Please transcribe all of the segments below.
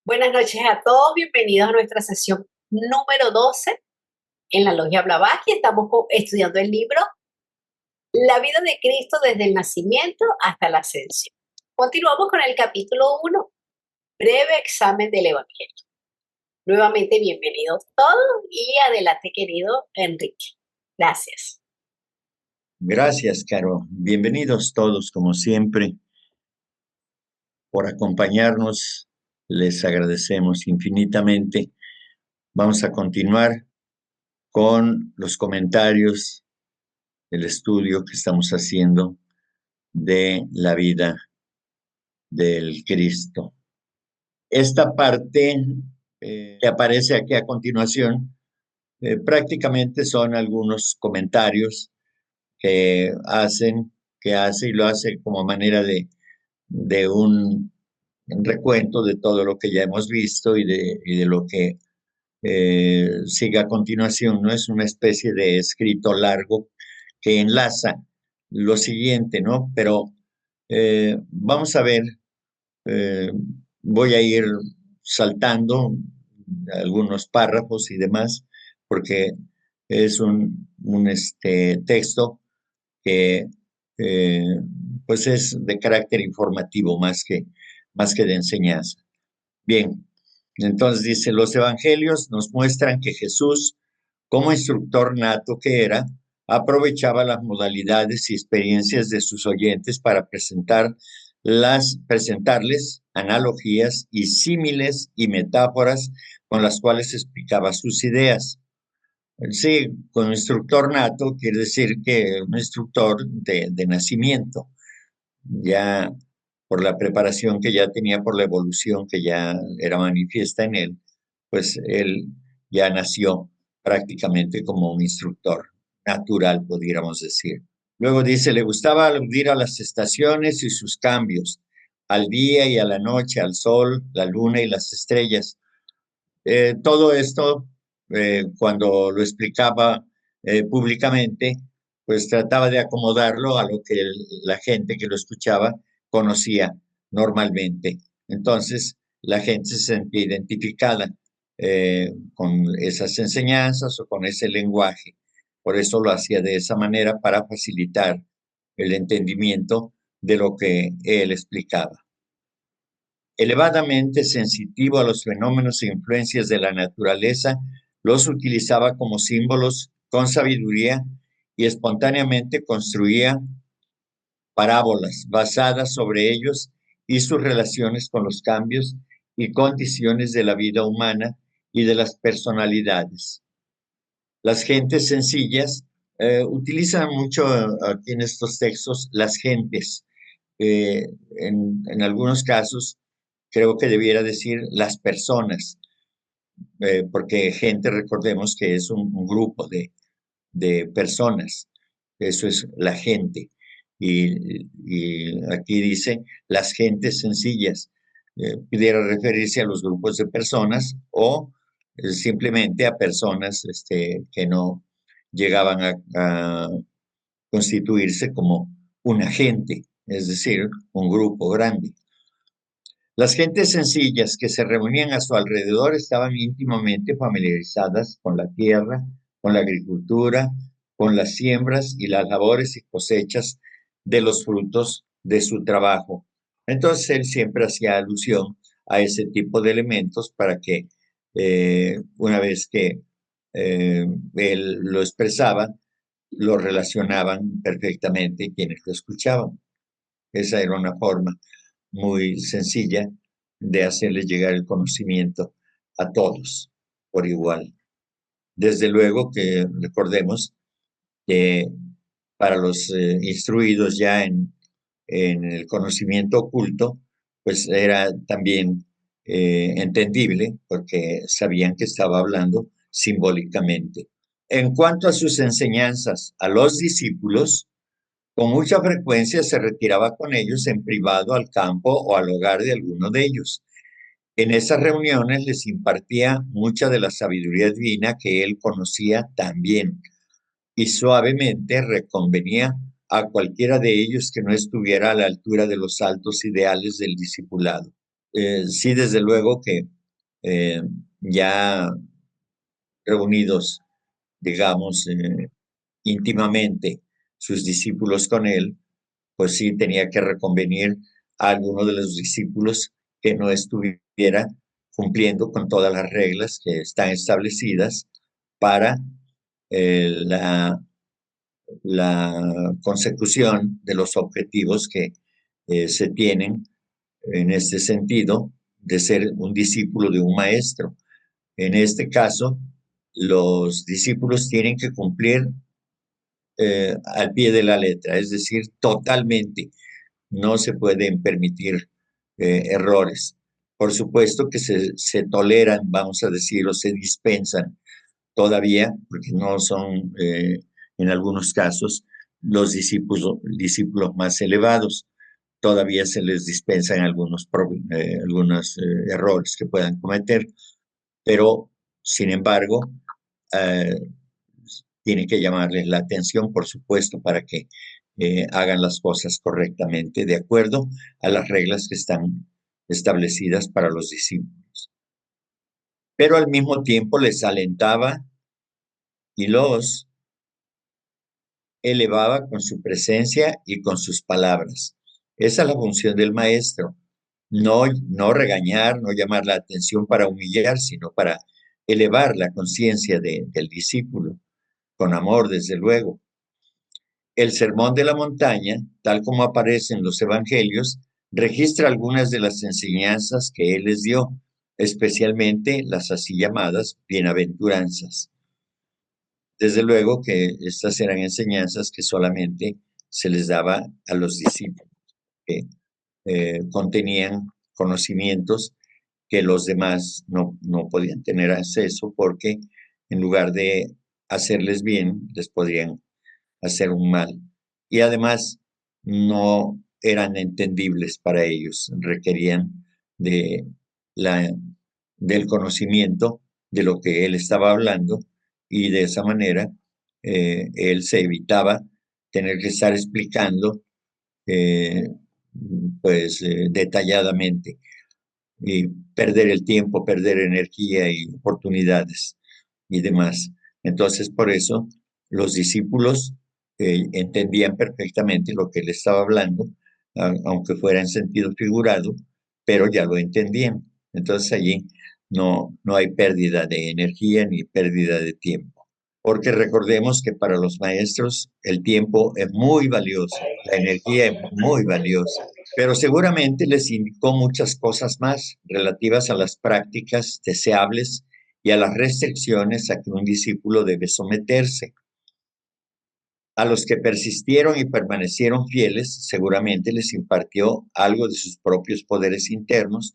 Buenas noches a todos, bienvenidos a nuestra sesión número 12 en la Logia Blavatsky. Estamos estudiando el libro La vida de Cristo desde el nacimiento hasta la ascensión. Continuamos con el capítulo 1, breve examen del Evangelio. Nuevamente bienvenidos todos y adelante, querido Enrique. Gracias. Gracias, Caro. Bienvenidos todos, como siempre, por acompañarnos. Les agradecemos infinitamente. Vamos a continuar con los comentarios del estudio que estamos haciendo de la vida del Cristo. Esta parte que aparece aquí a continuación prácticamente son algunos comentarios que hace y lo hace como manera de un recuento de todo lo que ya hemos visto y de lo que sigue a continuación. No es una especie de escrito largo que enlaza lo siguiente, ¿no? Pero vamos a ver, eh, voy a ir saltando algunos párrafos y demás, porque es un texto que pues es de carácter informativo más que de enseñanza. Bien, entonces dice, los evangelios nos muestran que Jesús, como instructor nato que era, aprovechaba las modalidades y experiencias de sus oyentes para presentarles analogías y símiles y metáforas con las cuales explicaba sus ideas. Sí, con instructor nato quiere decir que un instructor de nacimiento, ya por la preparación que ya tenía, por la evolución que ya era manifiesta en él, pues él ya nació prácticamente como un instructor natural, podríamos decir. Luego dice, le gustaba aludir a las estaciones y sus cambios, al día y a la noche, al sol, la luna y las estrellas. Todo esto, cuando lo explicaba públicamente, pues trataba de acomodarlo a lo que la gente que lo escuchaba conocía normalmente. Entonces, la gente se sentía identificada con esas enseñanzas o con ese lenguaje. Por eso lo hacía de esa manera para facilitar el entendimiento de lo que él explicaba. Elevadamente sensitivo a los fenómenos e influencias de la naturaleza, los utilizaba como símbolos con sabiduría y espontáneamente construía parábolas basadas sobre ellos y sus relaciones con los cambios y condiciones de la vida humana y de las personalidades. Las gentes sencillas utilizan mucho aquí en estos textos las gentes. En algunos casos creo que debiera decir las personas, porque gente, recordemos que es un grupo de personas, eso es la gente. Y aquí dice las gentes sencillas, pudiera referirse a los grupos de personas o simplemente a personas que no llegaban a constituirse como una gente, es decir, un grupo grande. Las gentes sencillas que se reunían a su alrededor estaban íntimamente familiarizadas con la tierra, con la agricultura, con las siembras y las labores y cosechas de los frutos de su trabajo. Entonces él siempre hacía alusión a ese tipo de elementos para que una vez que él lo expresaba, lo relacionaban perfectamente quienes lo escuchaban. Esa era una forma muy sencilla de hacerles llegar el conocimiento a todos por igual. Desde luego que recordemos que para los instruidos ya en el conocimiento oculto, pues era también entendible porque sabían que estaba hablando simbólicamente. En cuanto a sus enseñanzas a los discípulos, con mucha frecuencia se retiraba con ellos en privado al campo o al hogar de alguno de ellos. En esas reuniones les impartía mucha de la sabiduría divina que él conocía también y suavemente reconvenía a cualquiera de ellos que no estuviera a la altura de los altos ideales del discipulado. Sí, desde luego que ya reunidos, digamos, íntimamente sus discípulos con él, pues sí tenía que reconvenir a alguno de los discípulos que no estuviera cumpliendo con todas las reglas que están establecidas para la consecución de los objetivos que se tienen en este sentido de ser un discípulo de un maestro. En este caso, los discípulos tienen que cumplir al pie de la letra, es decir, totalmente. No se pueden permitir errores. Por supuesto que se toleran, vamos a decir, o se dispensan todavía, porque no son en algunos casos los discípulos más elevados. Todavía se les dispensan algunos errores que puedan cometer, pero sin embargo, eh, tiene que llamarles la atención, por supuesto, para que hagan las cosas correctamente, de acuerdo a las reglas que están establecidas para los discípulos. Pero al mismo tiempo les alentaba y los elevaba con su presencia y con sus palabras. Esa es la función del maestro, no regañar, no llamar la atención para humillar, sino para elevar la conciencia del discípulo, con amor, desde luego. El Sermón de la Montaña, tal como aparece en los Evangelios, registra algunas de las enseñanzas que él les dio, especialmente las así llamadas bienaventuranzas. Desde luego que estas eran enseñanzas que solamente se les daba a los discípulos, que contenían conocimientos que los demás no podían tener acceso porque en lugar de hacerles bien, les podrían hacer un mal. Y además no eran entendibles para ellos, requerían de del conocimiento de lo que él estaba hablando y de esa manera él se evitaba tener que estar explicando eh, detalladamente y perder el tiempo, perder energía y oportunidades y demás. Entonces, por eso los discípulos entendían perfectamente lo que él estaba hablando, aunque fuera en sentido figurado, pero ya lo entendían. Entonces allí no hay pérdida de energía ni pérdida de tiempo. Porque recordemos que para los maestros el tiempo es muy valioso, la energía es muy valiosa, pero seguramente les indicó muchas cosas más relativas a las prácticas deseables y a las restricciones a que un discípulo debe someterse. A los que persistieron y permanecieron fieles, seguramente les impartió algo de sus propios poderes internos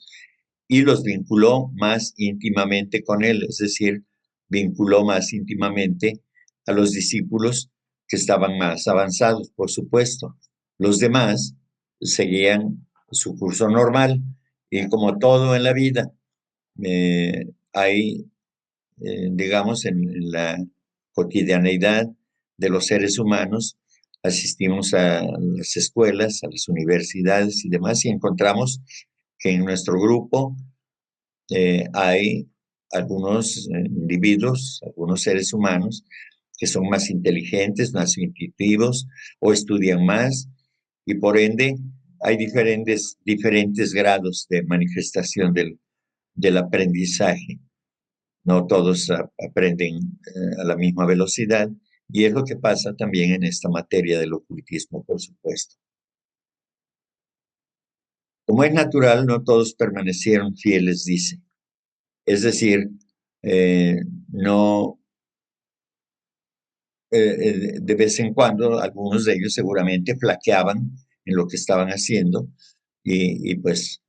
y los vinculó más íntimamente con él, es decir, vinculó más íntimamente a los discípulos que estaban más avanzados, por supuesto. Los demás seguían su curso normal y como todo en la vida, hay, digamos, en la cotidianeidad de los seres humanos, asistimos a las escuelas, a las universidades y demás, y encontramos que en nuestro grupo hay algunos individuos, algunos seres humanos que son más inteligentes, más intuitivos o estudian más y por ende hay diferentes grados de manifestación del aprendizaje. No todos aprenden a la misma velocidad y es lo que pasa también en esta materia del ocultismo, por supuesto. Como es natural, no todos permanecieron fieles, dice. Es decir, no, de vez en cuando algunos de ellos seguramente flaqueaban en lo que estaban haciendo y pues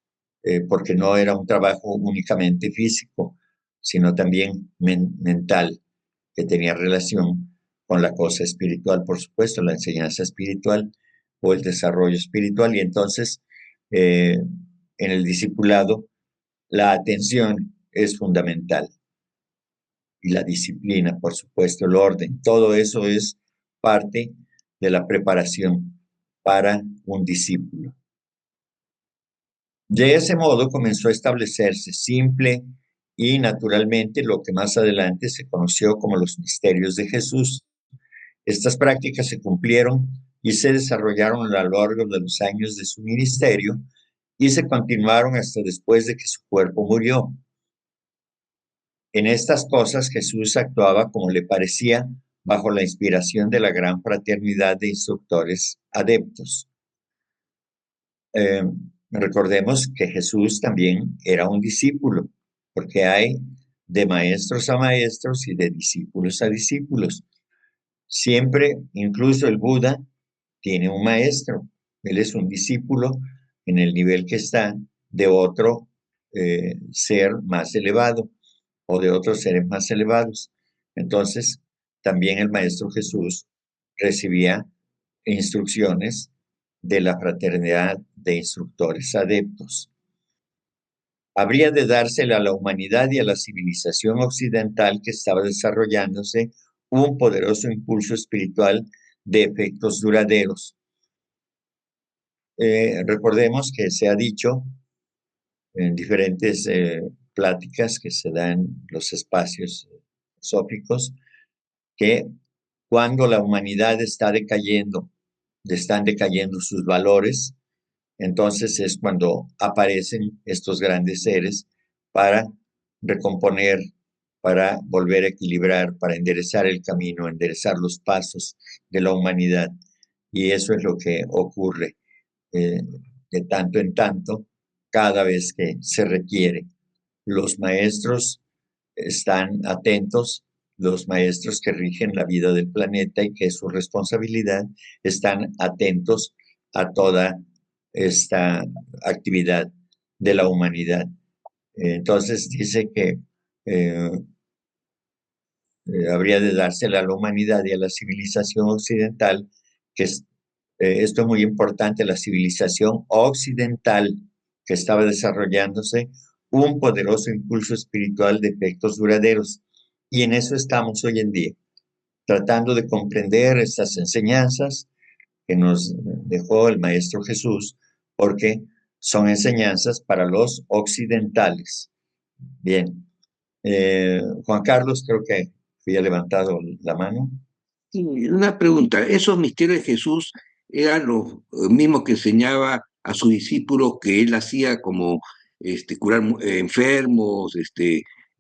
porque no era un trabajo únicamente físico, sino también mental, que tenía relación con la cosa espiritual, por supuesto, la enseñanza espiritual o el desarrollo espiritual. Y entonces, en el discipulado, la atención es fundamental y la disciplina, por supuesto, el orden. Todo eso es parte de la preparación para un discípulo. De ese modo comenzó a establecerse simple y naturalmente lo que más adelante se conoció como los misterios de Jesús. Estas prácticas se cumplieron y se desarrollaron a lo largo de los años de su ministerio y se continuaron hasta después de que su cuerpo murió. En estas cosas Jesús actuaba como le parecía bajo la inspiración de la gran fraternidad de instructores adeptos. Recordemos que Jesús también era un discípulo, porque hay de maestros a maestros y de discípulos a discípulos. Siempre, incluso el Buda tiene un maestro, él es un discípulo en el nivel que está de otro ser más elevado o de otros seres más elevados. Entonces, también el Maestro Jesús recibía instrucciones de la fraternidad de instructores adeptos. Habría de dársele a la humanidad y a la civilización occidental que estaba desarrollándose un poderoso impulso espiritual de efectos duraderos. Recordemos que se ha dicho en diferentes pláticas que se dan en los espacios filosóficos que cuando la humanidad está decayendo, están decayendo sus valores, entonces es cuando aparecen estos grandes seres para recomponer, para volver a equilibrar, para enderezar el camino, enderezar los pasos de la humanidad. Y eso es lo que ocurre de tanto en tanto, cada vez que se requiere. Los maestros están atentos, los maestros que rigen la vida del planeta y que es su responsabilidad, están atentos a toda esta actividad de la humanidad. Entonces dice que habría de dársela a la humanidad y a la civilización occidental, que esto es muy importante, la civilización occidental que estaba desarrollándose, un poderoso impulso espiritual de efectos duraderos. Y en eso estamos hoy en día, tratando de comprender estas enseñanzas que nos dejó el Maestro Jesús, porque son enseñanzas para los occidentales. Bien, Juan Carlos, creo que había levantado la mano. Y una pregunta, ¿esos misterios de Jesús eran los mismos que enseñaba a sus discípulos que él hacía como curar enfermos,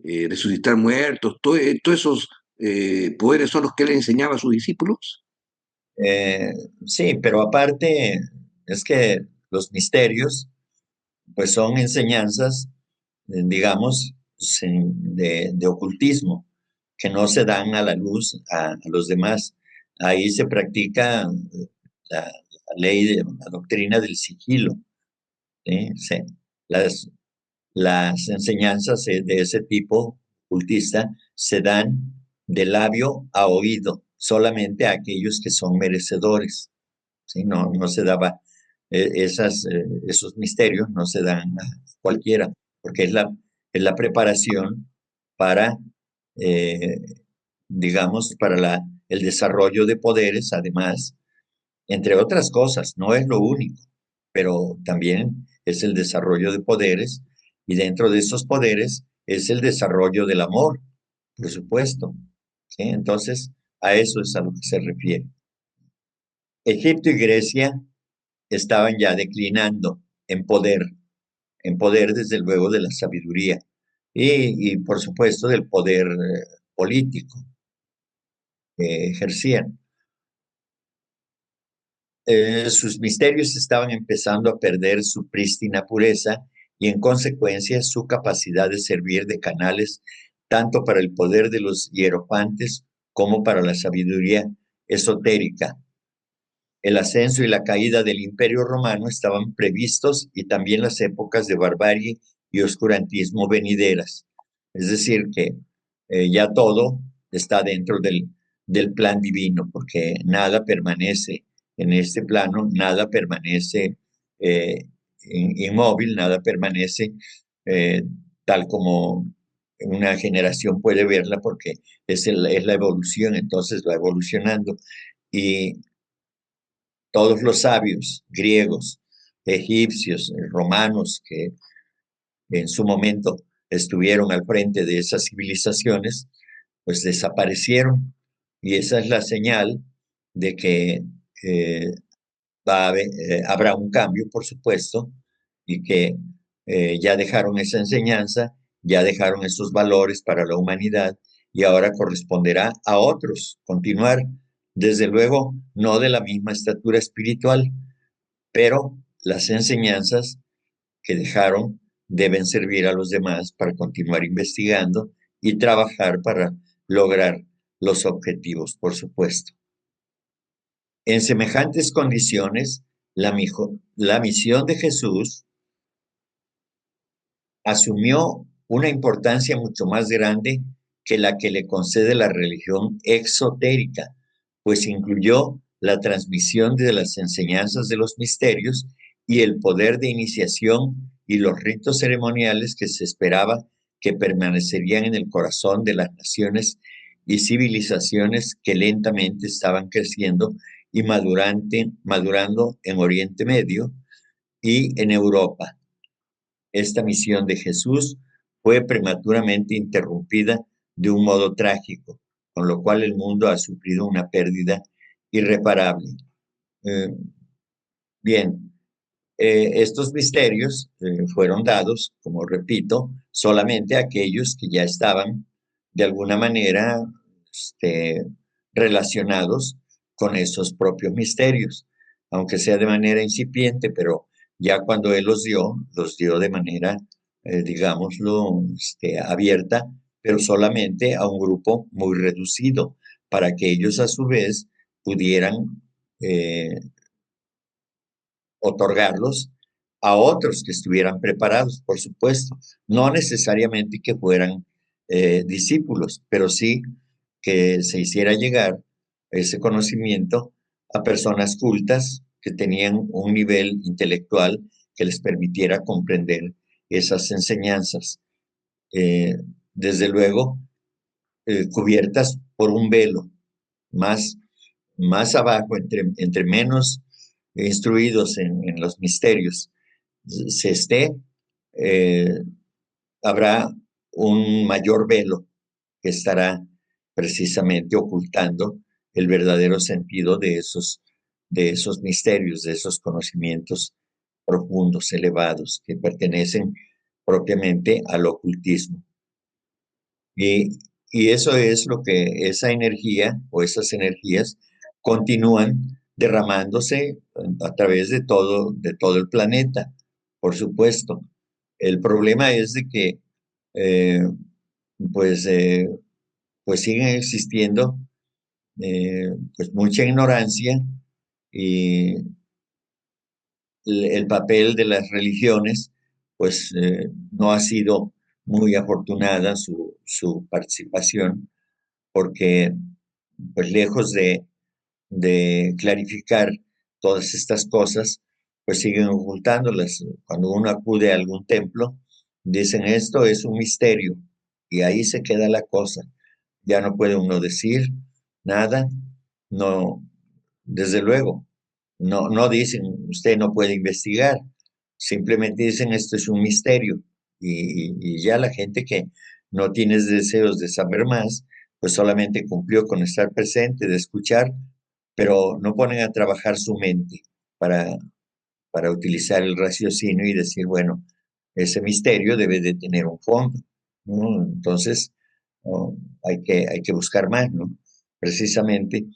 resucitar muertos? ¿Todos esos poderes son los que él enseñaba a sus discípulos? Sí, pero aparte es que los misterios, pues son enseñanzas, digamos, de ocultismo, que no se dan a la luz a los demás. Ahí se practica la ley, la doctrina del sigilo. ¿Sí? Sí. Las enseñanzas de ese tipo ocultista se dan de labio a oído, solamente a aquellos que son merecedores. ¿Sí? No se daba esos misterios, no se dan a cualquiera, porque es la preparación para, eh, digamos, para el desarrollo de poderes, además, entre otras cosas, no es lo único, pero también es el desarrollo de poderes y dentro de esos poderes es el desarrollo del amor, por supuesto. ¿Sí? Entonces, a eso es a lo que se refiere. Egipto y Grecia estaban ya declinando en poder desde luego de la sabiduría y por supuesto del poder político que ejercían. Sus misterios estaban empezando a perder su prístina pureza y en consecuencia su capacidad de servir de canales tanto para el poder de los hierofantes como para la sabiduría esotérica. El ascenso y la caída del Imperio Romano estaban previstos y también las épocas de barbarie y oscurantismo venideras. Es decir, que ya todo está dentro del plan divino, porque nada permanece en este plano, nada permanece inmóvil, nada permanece eh, tal como una generación puede verla, porque es la evolución, entonces va evolucionando. Y todos los sabios griegos, egipcios, romanos, que en su momento estuvieron al frente de esas civilizaciones, pues desaparecieron. Y esa es la señal de que habrá un cambio, por supuesto, y que ya dejaron esa enseñanza, ya dejaron esos valores para la humanidad y ahora corresponderá a otros continuar, desde luego, no de la misma estatura espiritual, pero las enseñanzas que dejaron deben servir a los demás para continuar investigando y trabajar para lograr los objetivos, por supuesto. En semejantes condiciones, la misión de Jesús asumió una importancia mucho más grande que la que le concede la religión exotérica, pues incluyó la transmisión de las enseñanzas de los misterios y el poder de iniciación y los ritos ceremoniales que se esperaba que permanecerían en el corazón de las naciones y civilizaciones que lentamente estaban creciendo y madurando en Oriente Medio y en Europa. Esta misión de Jesús fue prematuramente interrumpida de un modo trágico, con lo cual el mundo ha sufrido una pérdida irreparable. Bien, estos misterios fueron dados, como repito, solamente a aquellos que ya estaban de alguna manera relacionados con esos propios misterios, aunque sea de manera incipiente, pero ya cuando Él los dio de manera, digámoslo, abierta, pero solamente a un grupo muy reducido, para que ellos a su vez pudieran otorgarlos a otros que estuvieran preparados, por supuesto, no necesariamente que fueran discípulos, pero sí que se hiciera llegar ese conocimiento a personas cultas que tenían un nivel intelectual que les permitiera comprender esas enseñanzas. Desde luego, cubiertas por un velo, más abajo, entre menos instruidos en los misterios se esté, habrá un mayor velo que estará precisamente ocultando el verdadero sentido de esos misterios, de esos conocimientos profundos, elevados, que pertenecen propiamente al ocultismo. Y eso es lo que esa energía o esas energías continúan derramándose a través de todo el planeta, por supuesto. El problema es de que eh, pues, pues siguen existiendo pues mucha ignorancia y el papel de las religiones pues no ha sido muy afortunada su participación porque pues lejos de clarificar todas estas cosas, pues siguen ocultándolas. Cuando uno acude a algún templo, dicen esto es un misterio y ahí se queda la cosa. Ya no puede uno decir nada, no, desde luego, no dicen usted no puede investigar, simplemente dicen esto es un misterio y ya la gente que no tiene deseos de saber más, pues solamente cumplió con estar presente, de escuchar, pero no ponen a trabajar su mente para, para utilizar el raciocinio y decir, bueno, ese misterio debe de tener un fondo, ¿no? Entonces, ¿no? Hay que buscar más, ¿no? Precisamente,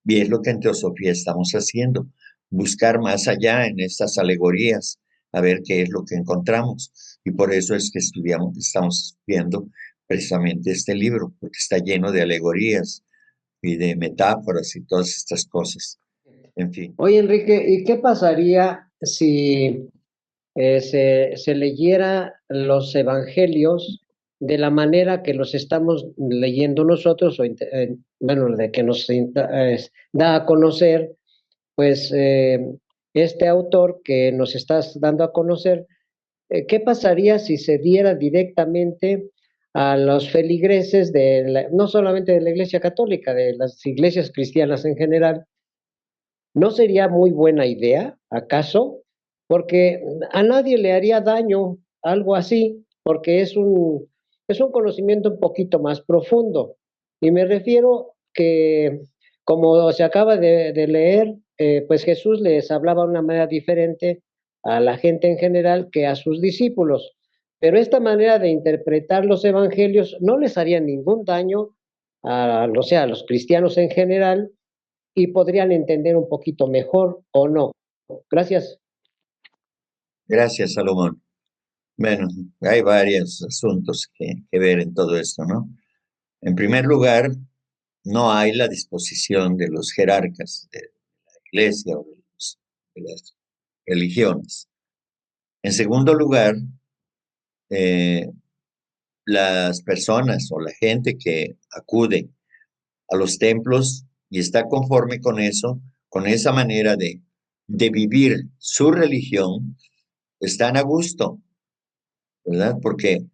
y es lo que en teosofía estamos haciendo, buscar más allá en estas alegorías, a ver qué es lo que encontramos. Y por eso es que estamos estudiando precisamente este libro, porque está lleno de alegorías y de metáforas y todas estas cosas. En fin. Oye, Enrique, ¿y qué pasaría si se leyera los evangelios de la manera que los estamos leyendo nosotros, bueno, de que nos da a conocer, pues, este autor que nos estás dando a conocer? ¿Qué pasaría si se diera directamente a los feligreses no solamente de la Iglesia Católica, de las iglesias cristianas en general? ¿No sería muy buena idea, acaso? Porque a nadie le haría daño algo así, porque es un conocimiento un poquito más profundo. Y me refiero que, como se acaba de leer, pues Jesús les hablaba de una manera diferente a la gente en general que a sus discípulos. Pero esta manera de interpretar los evangelios no les haría ningún daño o sea, a los cristianos en general, y podrían entender un poquito mejor o no. Gracias. Gracias, Salomón. Bueno, hay varios asuntos que ver en todo esto, ¿no? En primer lugar, no hay la disposición de los jerarcas de la iglesia o de las religiones. En segundo lugar, eh, las personas o la gente que acude a los templos y está conforme con eso, con esa manera de vivir su religión, están a gusto, ¿verdad? Porque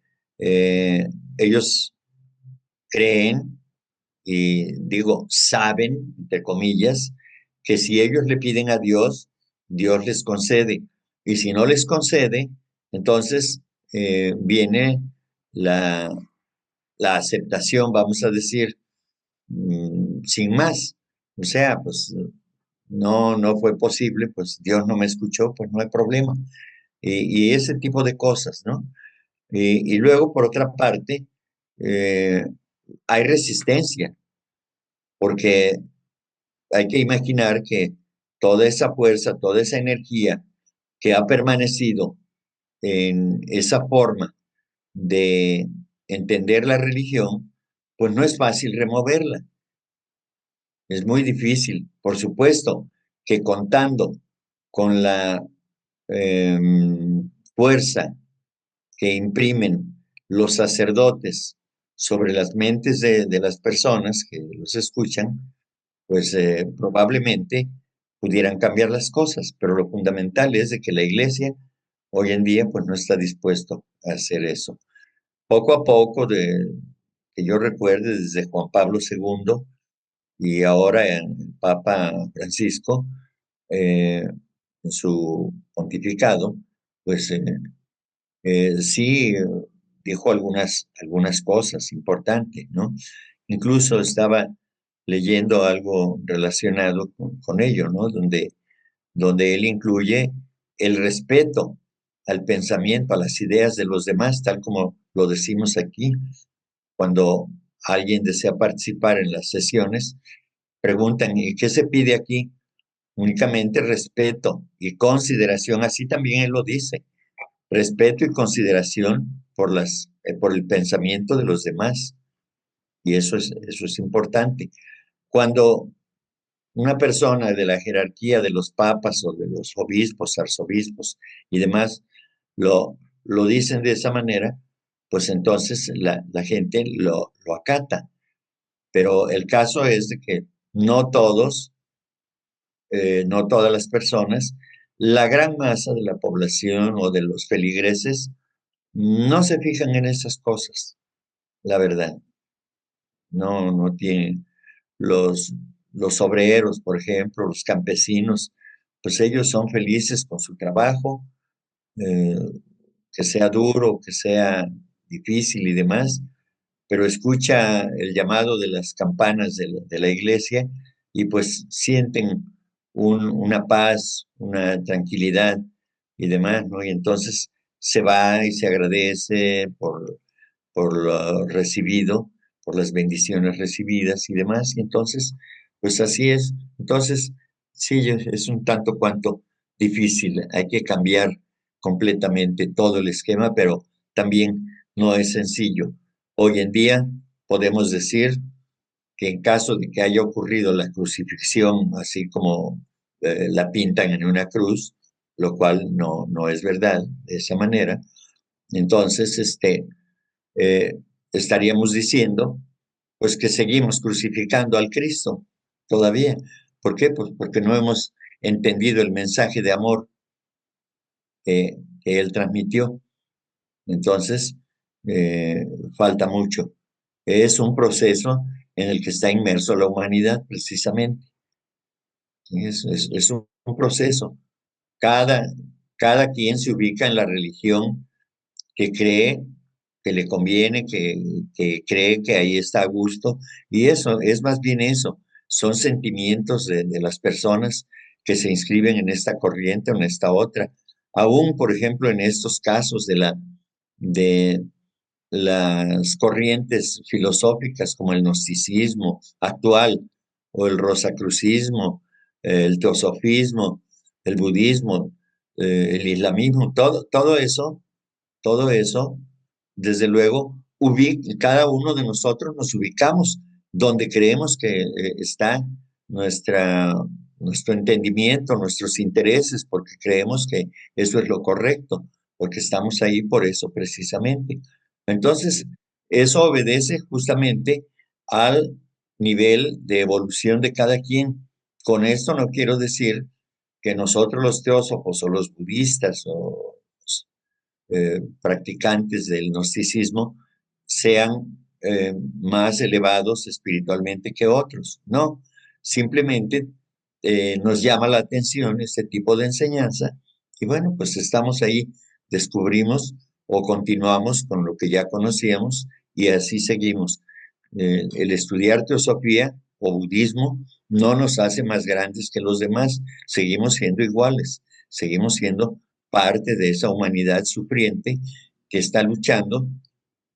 ellos creen y digo, saben, entre comillas, que si ellos le piden a Dios, Dios les concede. Y si no les concede, entonces viene la, la aceptación, vamos a decir, sin más. O sea, pues no fue posible, pues Dios no me escuchó, pues no hay problema. Y ese tipo de cosas, ¿no? Y luego, por otra parte, eh, hay resistencia, porque hay que imaginar que toda esa fuerza, toda esa energía que ha permanecido en esa forma de entender la religión, pues no es fácil removerla. Es muy difícil. Por supuesto que contando con la fuerza que imprimen los sacerdotes sobre las mentes de las personas que los escuchan, pues probablemente pudieran cambiar las cosas, pero lo fundamental es de que la iglesia hoy en día pues no está dispuesto a hacer eso. Poco a poco, que yo recuerde, desde Juan Pablo II y ahora en el Papa Francisco, en su pontificado, pues sí dijo algunas cosas importantes, ¿no? Incluso estaba leyendo algo relacionado con ello, ¿no? Donde él incluye el respeto al pensamiento, a las ideas de los demás, tal como lo decimos aquí, cuando alguien desea participar en las sesiones, preguntan, ¿y qué se pide aquí? Únicamente respeto y consideración, así también él lo dice, respeto y consideración por el pensamiento de los demás. Y eso es importante. Cuando una persona de la jerarquía de los papas o de los obispos, arzobispos y demás lo dicen de esa manera, pues entonces la gente lo acata. Pero el caso es de que no todos, no todas las personas, la gran masa de la población o de los feligreses no se fijan en esas cosas, la verdad. No tienen los obreros, por ejemplo, los campesinos, pues ellos son felices con su trabajo, eh, que sea duro, que sea difícil y demás, pero escucha el llamado de las campanas de la iglesia y pues sienten una paz, una tranquilidad y demás, ¿no? Y entonces se va y se agradece por lo recibido, por las bendiciones recibidas y demás. Y entonces, pues así es. Entonces, sí, es un tanto cuanto difícil. Hay que cambiar completamente todo el esquema, pero también no es sencillo. Hoy en día podemos decir que en caso de que haya ocurrido la crucifixión, así como la pintan en una cruz, lo cual no es verdad de esa manera, entonces eh, estaríamos diciendo pues que seguimos crucificando al Cristo todavía. ¿Por qué? Pues porque no hemos entendido el mensaje de amor que Él transmitió. Entonces, eh, falta mucho. Es un proceso en el que está inmerso la humanidad, precisamente. Es un proceso. Cada, cada quien se ubica en la religión que cree que le conviene, que cree que ahí está a gusto, y eso, es más bien eso, son sentimientos de las personas que se inscriben en esta corriente o en esta otra. Aún, por ejemplo, en estos casos de las corrientes filosóficas como el gnosticismo actual o el rosacrucismo, el teosofismo, el budismo, el islamismo, todo eso, desde luego, cada uno de nosotros nos ubicamos donde creemos que está nuestra, nuestro entendimiento, nuestros intereses, porque creemos que eso es lo correcto, porque estamos ahí por eso precisamente. Entonces, eso obedece justamente al nivel de evolución de cada quien. Con esto no quiero decir que nosotros los teósofos o los budistas o los practicantes del gnosticismo sean más elevados espiritualmente que otros. No, simplemente nos llama la atención este tipo de enseñanza y bueno, pues estamos ahí, descubrimos o continuamos con lo que ya conocíamos y así seguimos. El estudiar teosofía o budismo no nos hace más grandes que los demás, seguimos siendo iguales, seguimos siendo parte de esa humanidad sufriente que está luchando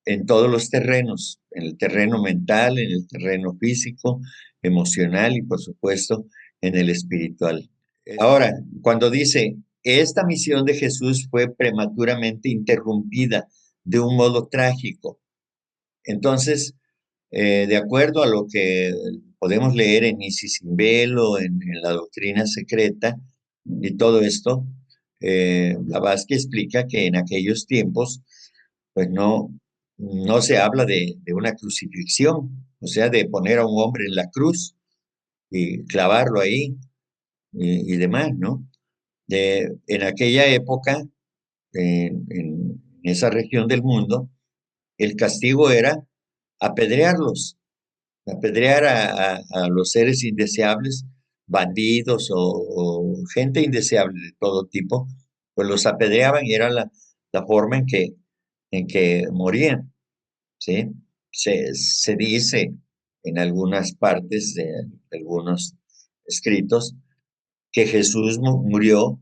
en todos los terrenos, en el terreno mental, en el terreno físico, emocional y por supuesto en el espiritual. Ahora, cuando dice, esta misión de Jesús fue prematuramente interrumpida de un modo trágico, entonces, de acuerdo a lo que podemos leer en Isis sin velo, en la doctrina secreta y todo esto, Blavatsky explica que en aquellos tiempos, pues no se habla de una crucifixión, o sea, de poner a un hombre en la cruz y clavarlo ahí y demás, ¿no? En aquella época, en esa región del mundo, el castigo era apedrearlos, apedrear a los seres indeseables, bandidos o gente indeseable de todo tipo, pues los apedreaban y era la forma en que morían, ¿sí? Se dice en algunas partes de algunos escritos que Jesús murió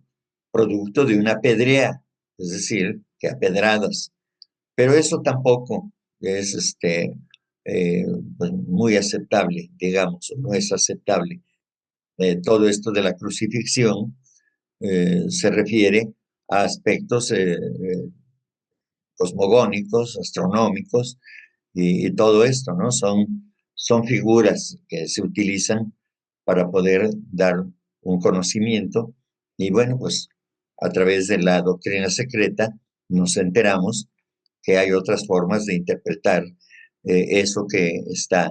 producto de una pedrea, es decir, que a pedradas. Pero eso tampoco es pues muy aceptable, digamos, o no es aceptable. Todo esto de la crucifixión se refiere a aspectos cosmogónicos, astronómicos y todo esto, ¿no? Son figuras que se utilizan para poder dar un conocimiento y bueno, pues a través de la doctrina secreta nos enteramos que hay otras formas de interpretar eso que está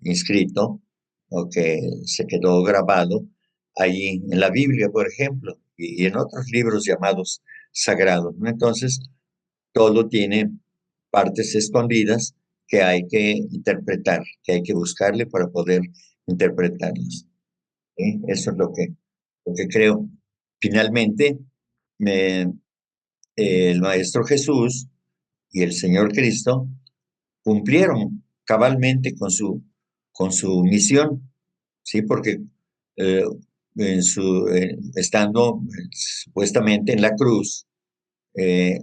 inscrito o que se quedó grabado allí en la Biblia, por ejemplo, y en otros libros llamados sagrados, ¿no? Entonces, todo tiene partes escondidas que hay que interpretar, que hay que buscarle para poder interpretarlos. ¿Sí? Eso es lo que creo. Finalmente, el Maestro Jesús y el Señor Cristo cumplieron cabalmente con su misión, ¿sí? Porque eh, estando supuestamente en la cruz, eh,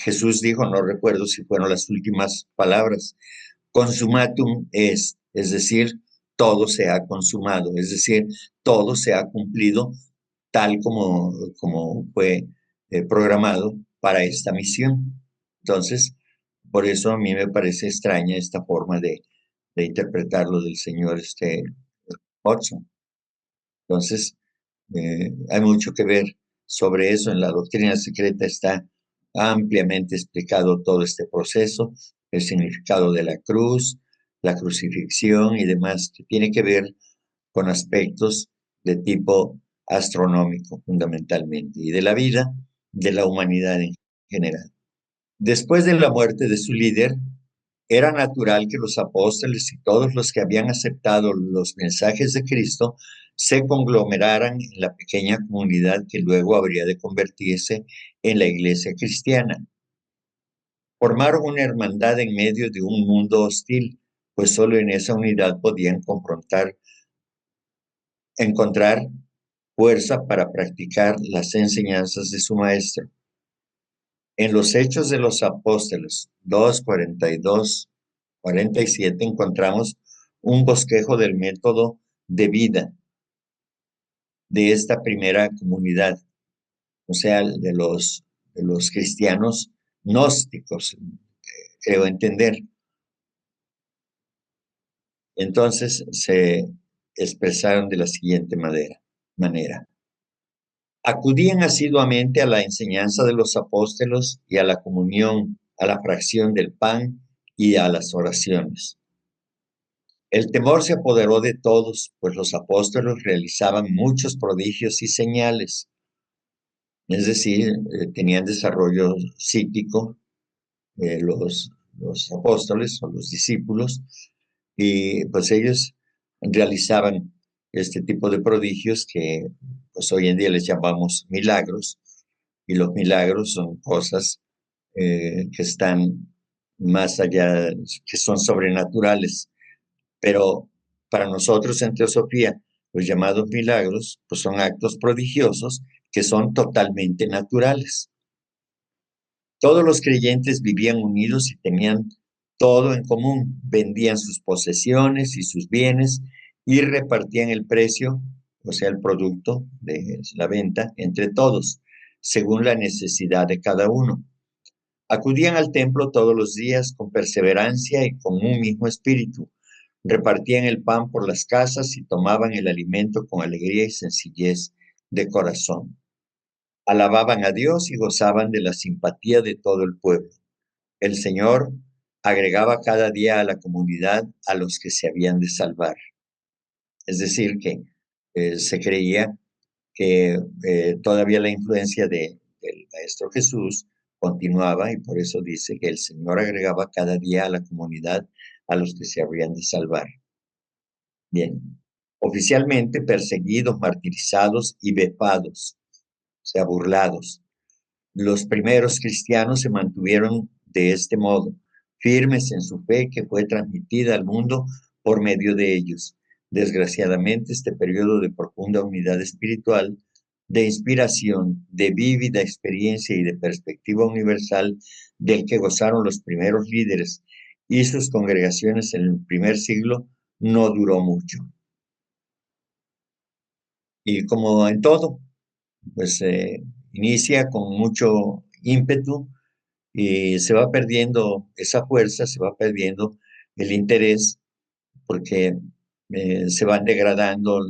Jesús dijo, no recuerdo si fueron las últimas palabras, consumatum es decir, todo se ha consumado, es decir, todo se ha cumplido tal como fue programado para esta misión. Entonces, por eso a mí me parece extraña esta forma de interpretarlo del señor Hodgson. Entonces, hay mucho que ver sobre eso. En la doctrina secreta está ampliamente explicado todo este proceso, el significado de la cruz, la crucifixión y demás, que tiene que ver con aspectos de tipo astronómico fundamentalmente y de la vida de la humanidad en general. Después de la muerte de su líder, era natural que los apóstoles y todos los que habían aceptado los mensajes de Cristo se conglomeraran en la pequeña comunidad que luego habría de convertirse en la iglesia cristiana. Formaron una hermandad en medio de un mundo hostil, pues solo en esa unidad podían encontrar fuerza para practicar las enseñanzas de su maestro. En los Hechos de los Apóstoles 2, 42, 47 encontramos un bosquejo del método de vida de esta primera comunidad, o sea, de los cristianos gnósticos, creo entender. Entonces se expresaron de la siguiente manera. Acudían asiduamente a la enseñanza de los apóstoles y a la comunión, a la fracción del pan y a las oraciones. El temor se apoderó de todos, pues los apóstoles realizaban muchos prodigios y señales. Es decir, tenían desarrollo psíquico los apóstoles o los discípulos, y pues ellos realizaban este tipo de prodigios que pues hoy en día les llamamos milagros, y los milagros son cosas que están más allá, que son sobrenaturales. Pero para nosotros en teosofía, los llamados milagros pues son actos prodigiosos que son totalmente naturales. Todos los creyentes vivían unidos y tenían todo en común. Vendían sus posesiones y sus bienes y repartían el precio, o sea, el producto de la venta, entre todos, según la necesidad de cada uno. Acudían al templo todos los días con perseverancia y con un mismo espíritu. Repartían el pan por las casas y tomaban el alimento con alegría y sencillez de corazón. Alababan a Dios y gozaban de la simpatía de todo el pueblo. El Señor agregaba cada día a la comunidad a los que se habían de salvar. Es decir, que se creía que todavía la influencia del Maestro Jesús continuaba, y por eso dice que el Señor agregaba cada día a la comunidad a los que se habrían de salvar. Bien, oficialmente perseguidos, martirizados y vepados, o sea, burlados. Los primeros cristianos se mantuvieron de este modo, firmes en su fe que fue transmitida al mundo por medio de ellos. Desgraciadamente, este periodo de profunda unidad espiritual, de inspiración, de vívida experiencia y de perspectiva universal del que gozaron los primeros líderes y sus congregaciones en el primer siglo, no duró mucho. Y como en todo, pues inicia con mucho ímpetu y se va perdiendo esa fuerza, se va perdiendo el interés, porque se van degradando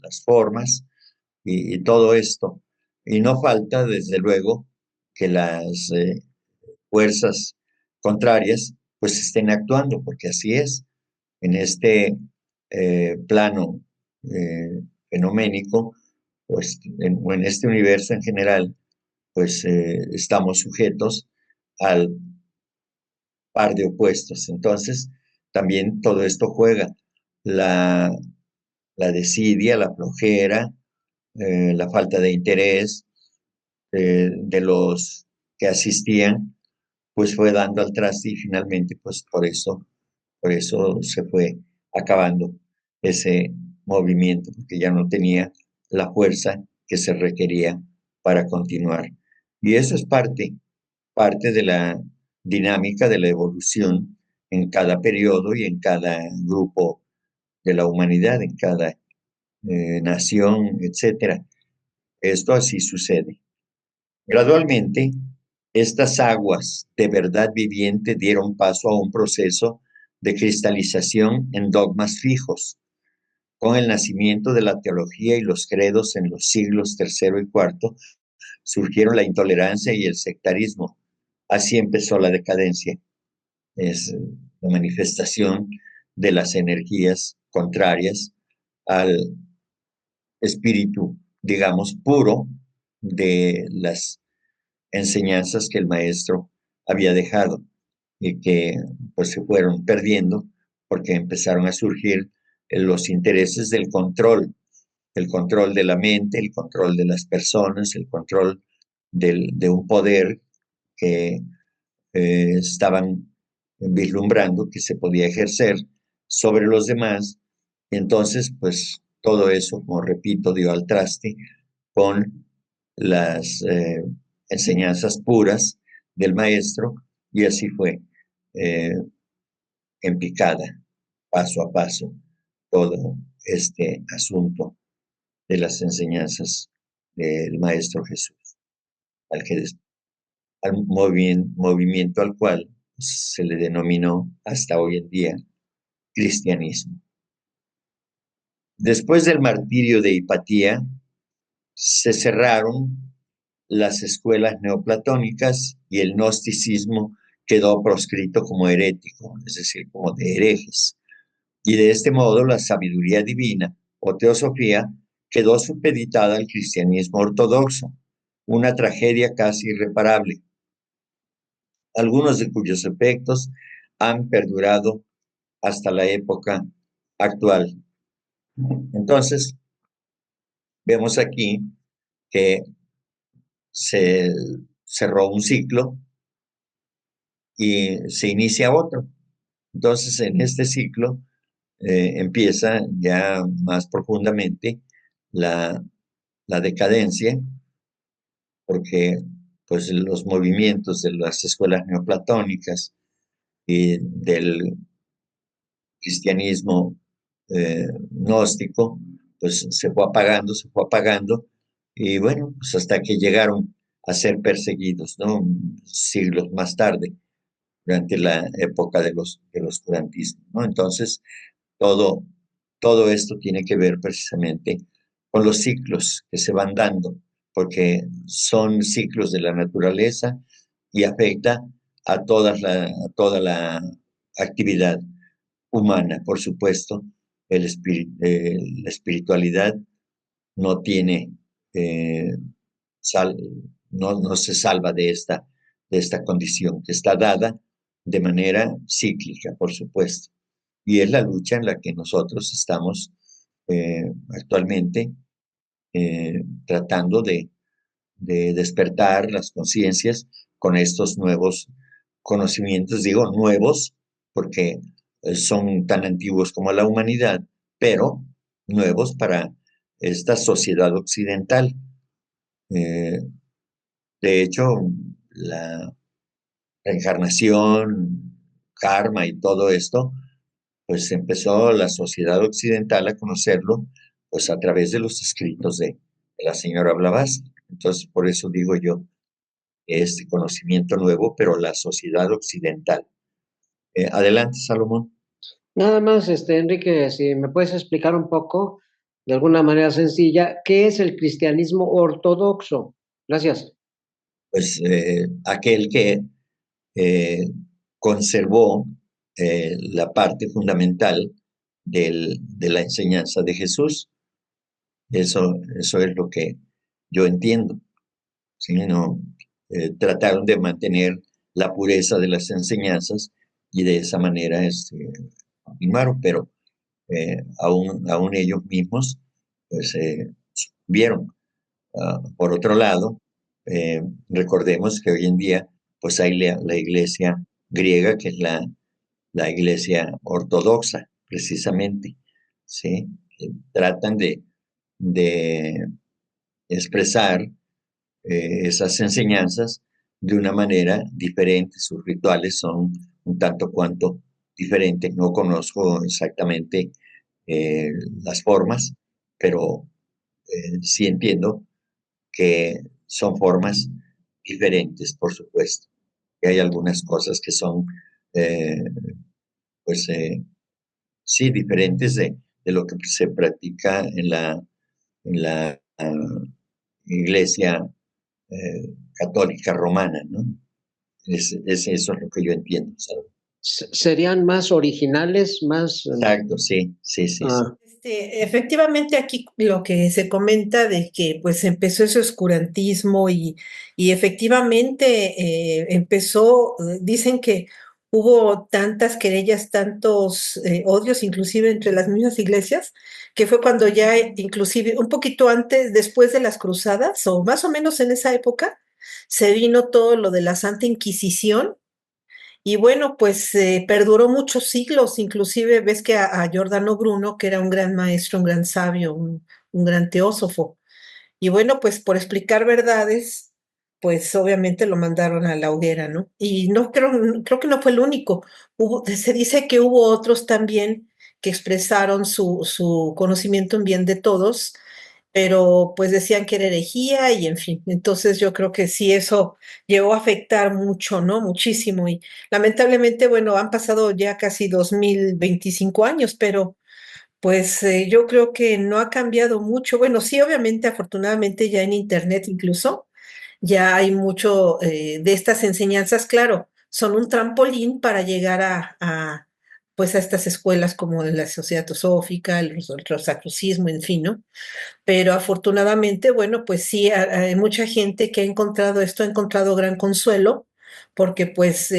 las formas y todo esto. Y no falta, desde luego, que las fuerzas contrarias pues estén actuando, porque así es. En este plano fenoménico, pues en este universo en general, pues estamos sujetos al par de opuestos. Entonces, también todo esto juega. La desidia, la flojera, la falta de interés de los que asistían, pues fue dando al traste y finalmente, pues por eso se fue acabando ese movimiento, porque ya no tenía la fuerza que se requería para continuar. Y eso es parte de la dinámica de la evolución en cada periodo y en cada grupo de la humanidad, en cada nación, etc. Esto así sucede. Gradualmente, estas aguas de verdad viviente dieron paso a un proceso de cristalización en dogmas fijos. Con el nacimiento de la teología y los credos en los siglos III y IV, surgieron la intolerancia y el sectarismo. Así empezó la decadencia. Es la manifestación de las energías contrarias al espíritu, digamos, puro de las enseñanzas que el maestro había dejado y que pues se fueron perdiendo porque empezaron a surgir los intereses del control, el control de la mente, el control de las personas, el control de un poder que estaban vislumbrando que se podía ejercer sobre los demás. Entonces, pues todo eso, como repito, dio al traste con las enseñanzas puras del maestro, y así fue en picada, paso a paso, todo este asunto de las enseñanzas del Maestro Jesús, al, que, al movimiento al cual se le denominó hasta hoy en día cristianismo. Después del martirio de Hipatía, se cerraron las escuelas neoplatónicas y el gnosticismo quedó proscrito como herético, es decir, como de herejes. Y de este modo la sabiduría divina o teosofía quedó supeditada al cristianismo ortodoxo, una tragedia casi irreparable, algunos de cuyos efectos han perdurado hasta la época actual. Entonces, vemos aquí que se cerró un ciclo y se inicia otro. Entonces, en este ciclo empieza ya más profundamente la decadencia, porque pues los movimientos de las escuelas neoplatónicas y del cristianismo gnóstico, pues se fue apagando, y bueno, pues hasta que llegaron a ser perseguidos, ¿no? Siglos más tarde, durante la época del oscurantismo, ¿no? Entonces, todo esto tiene que ver precisamente con los ciclos que se van dando, porque son ciclos de la naturaleza y afecta a toda la actividad humana. Por supuesto, la espiritualidad no tiene, sal, no se salva de esta condición que está dada de manera cíclica, por supuesto. Y es la lucha en la que nosotros estamos actualmente tratando de despertar las conciencias con estos nuevos conocimientos. Digo nuevos porque son tan antiguos como la humanidad, pero nuevos para esta sociedad occidental. De hecho, la reencarnación, karma y todo esto, pues empezó la sociedad occidental a conocerlo pues a través de los escritos de la señora Blavatsky. Entonces, por eso digo yo, este conocimiento nuevo, pero la sociedad occidental. Adelante, Salomón. Nada más, Enrique, si me puedes explicar un poco, de alguna manera sencilla, ¿qué es el cristianismo ortodoxo? Gracias. Pues aquel que conservó la parte fundamental de la enseñanza de Jesús. Eso es lo que yo entiendo. ¿Sí? No, trataron de mantener la pureza de las enseñanzas y de esa manera continuaron, pero aún ellos mismos pues vieron. Por otro lado, recordemos que hoy en día pues hay la iglesia griega, que es la iglesia ortodoxa, precisamente, ¿sí? Que tratan de expresar esas enseñanzas de una manera diferente. Sus rituales son un tanto cuanto diferentes. No conozco exactamente las formas, pero sí entiendo que son formas diferentes, por supuesto. Y hay algunas cosas que son, eh, pues, sí, diferentes de lo que se practica en la iglesia católica romana, ¿no? Eso es lo que yo entiendo, ¿sabes? ¿Serían más originales, más...? Exacto, sí. Efectivamente aquí lo que se comenta de que pues empezó ese oscurantismo y efectivamente dicen que hubo tantas querellas, tantos odios, inclusive entre las mismas iglesias, que fue cuando ya inclusive un poquito antes, después de las cruzadas, o más o menos en esa época, se vino todo lo de la Santa Inquisición Y bueno, pues perduró muchos siglos, inclusive ves que a Giordano Bruno, que era un gran maestro, un gran sabio, un gran teósofo, y bueno, pues por explicar verdades, pues obviamente lo mandaron a la hoguera, ¿no? Y no creo que no fue el único. Se dice que hubo otros también que expresaron su conocimiento en bien de todos, pero pues decían que era herejía y en fin. Entonces yo creo que sí, eso llegó a afectar mucho, ¿no? Muchísimo. Y lamentablemente, bueno, han pasado ya casi 2025 años, pero pues yo creo que no ha cambiado mucho. Bueno, sí, obviamente, afortunadamente ya en Internet incluso ya hay mucho de estas enseñanzas, claro, son un trampolín para llegar pues a estas escuelas como la Sociedad Teosófica, el Rosacrucismo, en fin, ¿no? Pero afortunadamente, bueno, pues sí, hay mucha gente que ha encontrado esto, ha encontrado gran consuelo, porque pues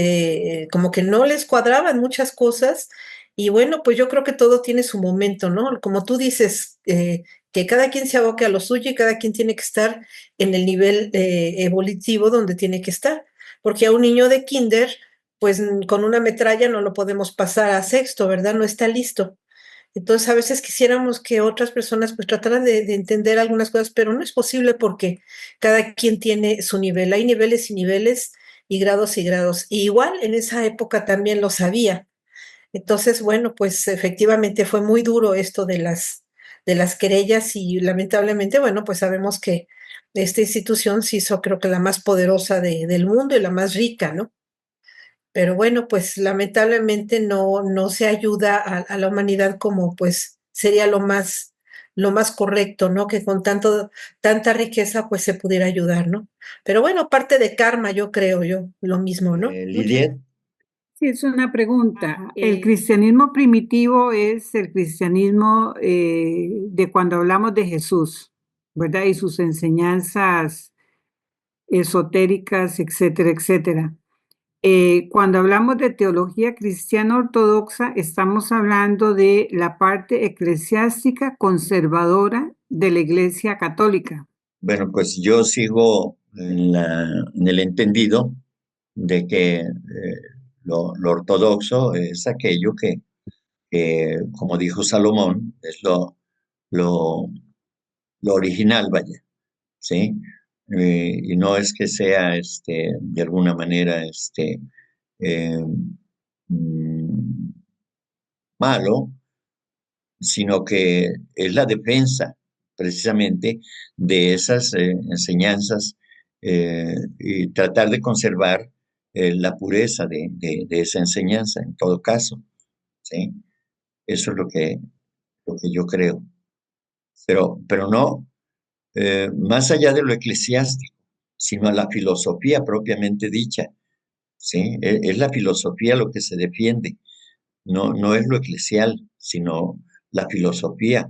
como que no les cuadraban muchas cosas y bueno, pues yo creo que todo tiene su momento, ¿no? Como tú dices, que cada quien se aboque a lo suyo y cada quien tiene que estar en el nivel evolutivo donde tiene que estar, porque a un niño de kinder, pues con una metralla no lo podemos pasar a sexto, ¿verdad? No está listo. Entonces, a veces quisiéramos que otras personas pues trataran de entender algunas cosas, pero no es posible porque cada quien tiene su nivel. Hay niveles y niveles y grados y grados. Y igual en esa época también lo sabía. Entonces, bueno, pues efectivamente fue muy duro esto de las querellas y lamentablemente, bueno, pues sabemos que esta institución se hizo creo que la más poderosa del mundo y la más rica, ¿no? Pero bueno, pues lamentablemente no se ayuda a la humanidad como pues sería lo más correcto, ¿no? Que con tanta riqueza pues se pudiera ayudar, ¿no? Pero bueno, parte de karma, yo creo yo, lo mismo, ¿no? Lidiet, Sí, es una pregunta. El Eh, cristianismo primitivo es el cristianismo de cuando hablamos de Jesús, ¿verdad? Y sus enseñanzas esotéricas, etcétera, etcétera. Cuando hablamos de teología cristiana ortodoxa, estamos hablando de la parte eclesiástica conservadora de la Iglesia Católica. bueno, pues yo sigo en el entendido de que lo ortodoxo es aquello como dijo Salomón, es lo, lo original, vaya, ¿sí? Y no es que sea, de alguna manera, eh, mm, malo, sino que es la defensa precisamente de esas enseñanzas y tratar de conservar la pureza de esa enseñanza en todo caso, ¿sí? Eso es lo que yo creo. Pero no más allá de lo eclesiástico, sino a la filosofía propiamente dicha, ¿sí? Es la filosofía lo que se defiende, no es lo eclesial, sino la filosofía,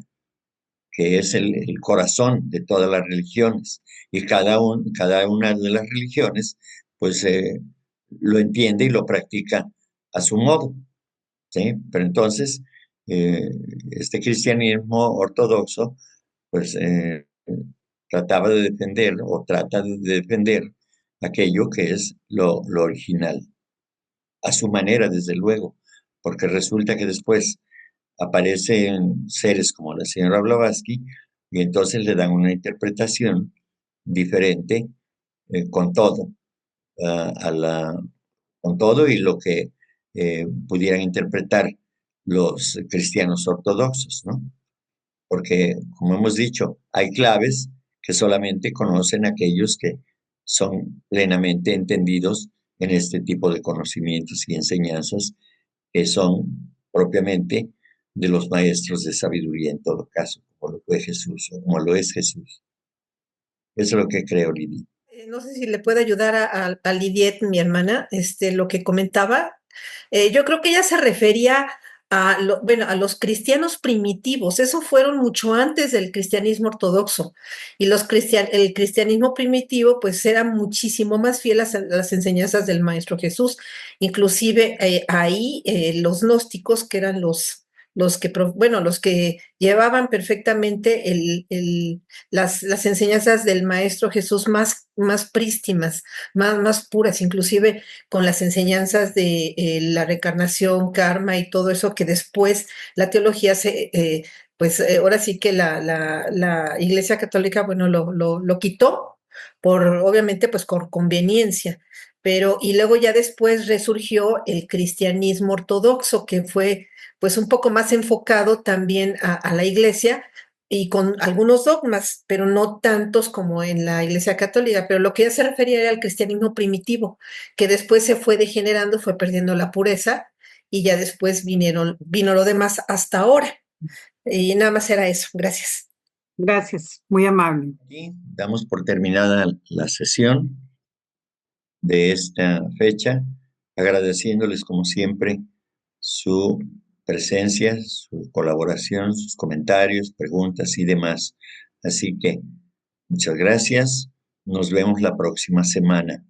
que es el corazón de todas las religiones. Y cada una de las religiones, pues, lo entiende y lo practica a su modo, ¿sí? Pero entonces, eh, este cristianismo ortodoxo, pues, trataba de defender o trata de defender aquello que es lo original, a su manera, desde luego, porque resulta que después aparecen seres como la señora Blavatsky y entonces le dan una interpretación diferente con todo, ah, con todo y lo que pudieran interpretar los cristianos ortodoxos, ¿no? Porque, como hemos dicho, hay claves que solamente conocen aquellos que son plenamente entendidos en este tipo de conocimientos y enseñanzas que son propiamente de los maestros de sabiduría en todo caso, como lo fue Jesús o como lo es Jesús. Eso es lo que creo, Lili. No sé si le puede ayudar a Lidiet, mi hermana, lo que comentaba. Yo creo que ella se refería bueno, a los cristianos primitivos. Eso fueron mucho antes del cristianismo ortodoxo. Y el cristianismo primitivo, pues, era muchísimo más fiel a las enseñanzas del Maestro Jesús. Inclusive ahí los gnósticos, que eran los que llevaban perfectamente las enseñanzas del Maestro Jesús más prístinas, más puras, inclusive con las enseñanzas de la reencarnación, karma y todo eso que después la teología ahora sí que la Iglesia Católica, bueno, lo quitó obviamente, pues por conveniencia, pero, y luego ya después resurgió el cristianismo ortodoxo, que fue pues un poco más enfocado también a la iglesia y con algunos dogmas, pero no tantos como en la Iglesia Católica. Pero lo que ya se refería era al cristianismo primitivo, que después se fue degenerando, fue perdiendo la pureza y ya después vino lo demás hasta ahora. Y nada más era eso. Gracias. Gracias, muy amable. Aquí damos por terminada la sesión de esta fecha, agradeciéndoles como siempre su presencia, su colaboración, sus comentarios, preguntas y demás. Así que muchas gracias. Nos vemos la próxima semana.